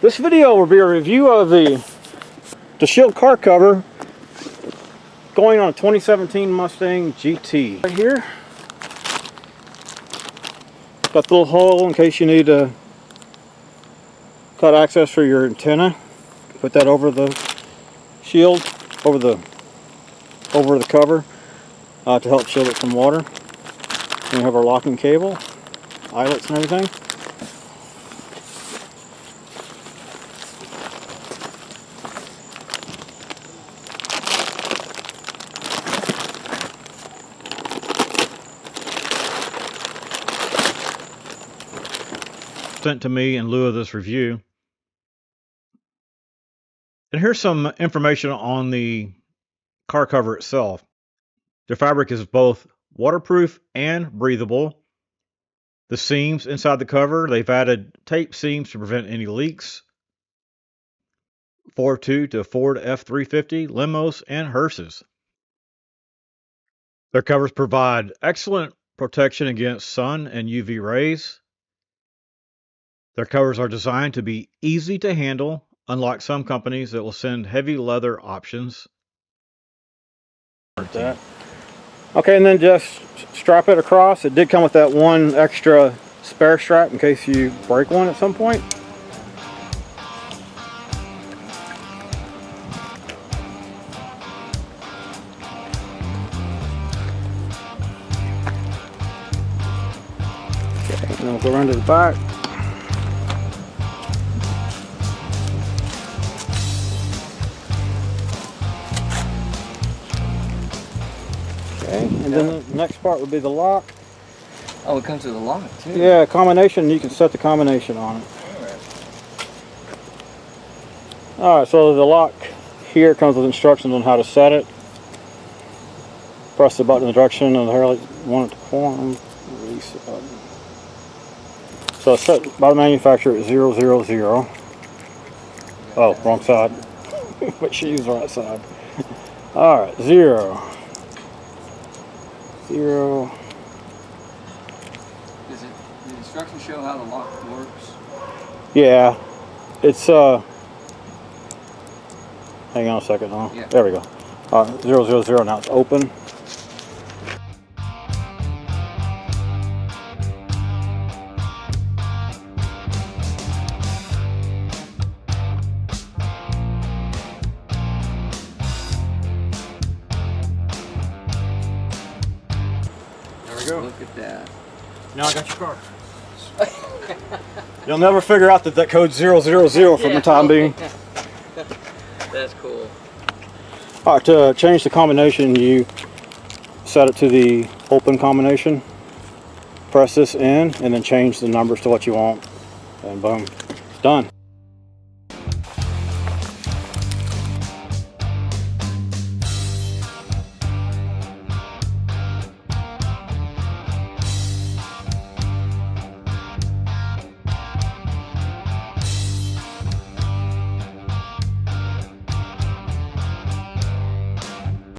This video will be a review of the Dashield car cover going on a 2017 Mustang GT. Right here, got the little hole in case you need to cut access for your antenna. Put that over the shield, over the cover to help shield it from water. And we have our locking cable, eyelets and everything. Sent to me in lieu of this review. And here's some information on the car cover itself. The fabric is both waterproof and breathable. The seams inside the cover, they've added tape seams to prevent any leaks. 4.2 to Ford F-350, limos, and hearses. Their covers provide excellent protection against sun and UV rays. Their covers are designed to be easy to handle, unlike some companies that will send heavy leather options. Okay, and then just strap it across. It did come with that one extra spare strap in case you break one at some point. Okay, and then we'll go around to the back. And then the next part would be the lock. Oh, it comes with a lock too. Yeah, combination. You can set the combination on it. Alright, so the lock here comes with instructions on how to set it. Press the button in the direction of the hair you want it to form. Release the button. So it's set by the manufacturer at 000. Oh, wrong side. But she used the right side. Alright, 0. Does the instructions show how the lock works? Yeah, it's hang on a second, huh? Yeah. There we go. 000, now it's open. Go. Look at that. Now I got your car. You'll never figure out that code's 000 from the time being. That's cool. Alright, to change the combination, you set it to the open combination. Press this in and then change the numbers to what you want. And boom, it's done.